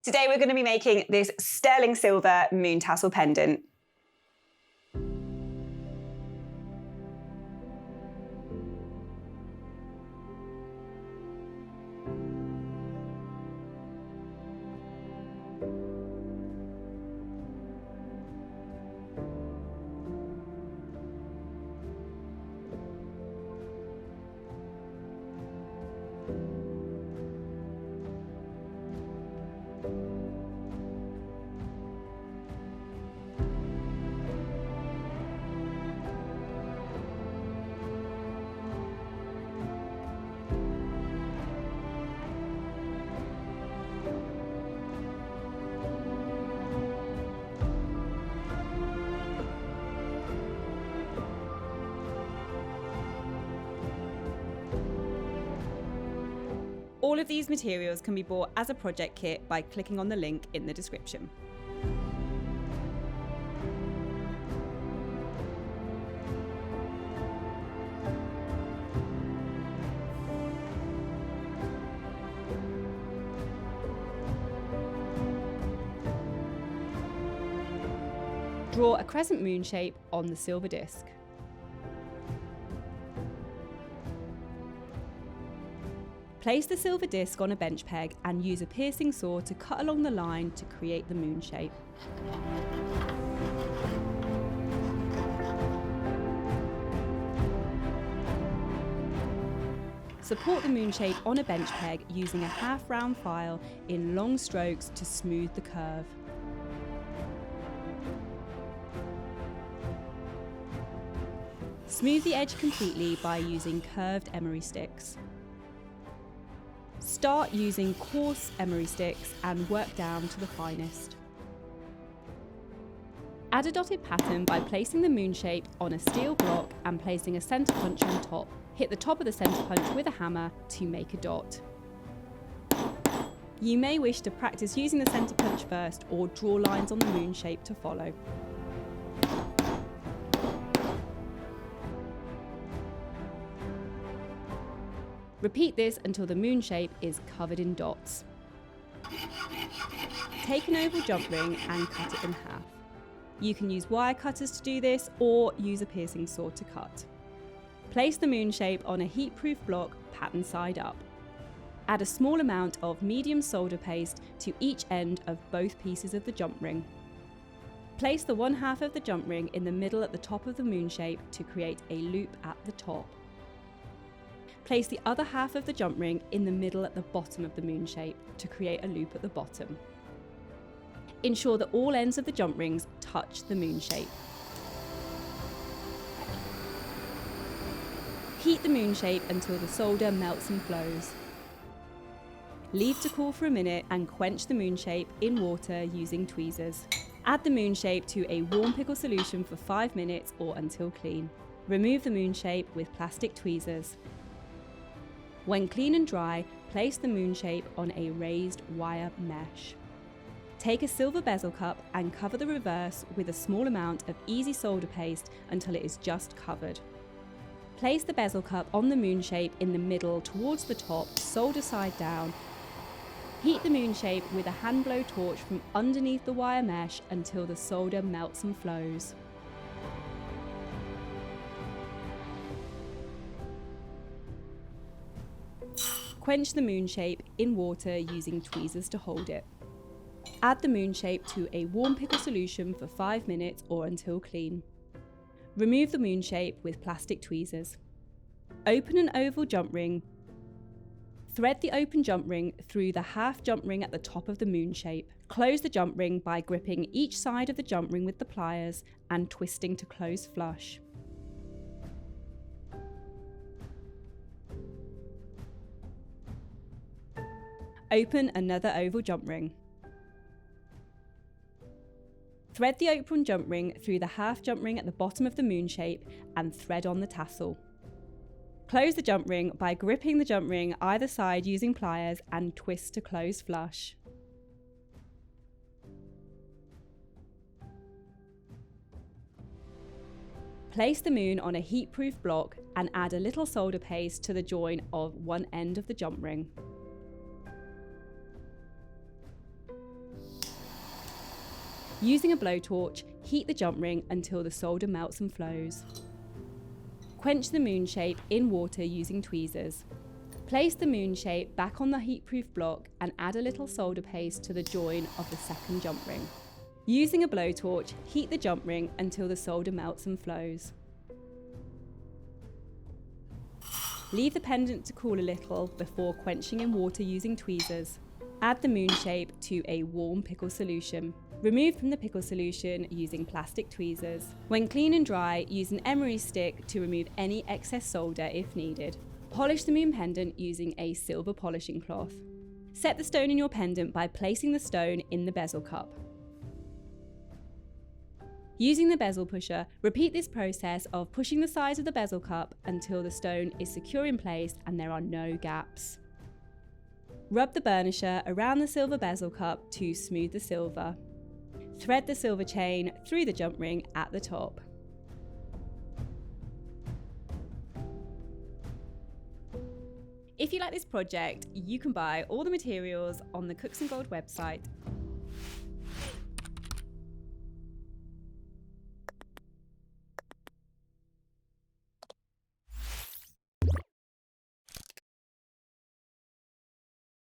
Today we're going to be making this sterling silver moon tassel pendant. All of these materials can be bought as a project kit by clicking on the link in the description. Draw a crescent moon shape on the silver disc. Place the silver disc on a bench peg and use a piercing saw to cut along the line to create the moon shape. Support the moon shape on a bench peg using a half-round file in long strokes to smooth the curve. Smooth the edge completely by using curved emery sticks. Start using coarse emery sticks and work down to the finest. Add a dotted pattern by placing the moon shape on a steel block and placing a centre punch on top. Hit the top of the centre punch with a hammer to make a dot. You may wish to practice using the centre punch first or draw lines on the moon shape to follow. Repeat this until the moon shape is covered in dots. Take an oval jump ring and cut it in half. You can use wire cutters to do this or use a piercing saw to cut. Place the moon shape on a heat-proof block, pattern side up. Add a small amount of medium solder paste to each end of both pieces of the jump ring. Place the one half of the jump ring in the middle at the top of the moon shape to create a loop at the top. Place the other half of the jump ring in the middle at the bottom of the moon shape to create a loop at the bottom. Ensure that all ends of the jump rings touch the moon shape. Heat the moon shape until the solder melts and flows. Leave to cool for a minute and quench the moon shape in water using tweezers. Add the moon shape to a warm pickle solution for 5 minutes or until clean. Remove the moon shape with plastic tweezers. When clean and dry, place the moon shape on a raised wire mesh. Take a silver bezel cup and cover the reverse with a small amount of easy solder paste until it is just covered. Place the bezel cup on the moon shape in the middle towards the top, solder side down. Heat the moon shape with a hand blow torch from underneath the wire mesh until the solder melts and flows. Quench the moon shape in water using tweezers to hold it. Add the moon shape to a warm pickle solution for 5 minutes or until clean. Remove the moon shape with plastic tweezers. Open an oval jump ring. Thread the open jump ring through the half jump ring at the top of the moon shape. Close the jump ring by gripping each side of the jump ring with the pliers and twisting to close flush. Open another oval jump ring. Thread the open jump ring through the half jump ring at the bottom of the moon shape and thread on the tassel. Close the jump ring by gripping the jump ring either side using pliers and twist to close flush. Place the moon on a heat-proof block and add a little solder paste to the join of one end of the jump ring. Using a blowtorch, heat the jump ring until the solder melts and flows. Quench the moon shape in water using tweezers. Place the moon shape back on the heatproof block and add a little solder paste to the join of the second jump ring. Using a blowtorch, heat the jump ring until the solder melts and flows. Leave the pendant to cool a little before quenching in water using tweezers. Add the moon shape to a warm pickle solution. Remove from the pickle solution using plastic tweezers. When clean and dry, use an emery stick to remove any excess solder if needed. Polish the moon pendant using a silver polishing cloth. Set the stone in your pendant by placing the stone in the bezel cup. Using the bezel pusher, repeat this process of pushing the sides of the bezel cup until the stone is secure in place and there are no gaps. Rub the burnisher around the silver bezel cup to smooth the silver. Thread the silver chain through the jump ring at the top. If you like this project, you can buy all the materials on the Cooksongold website.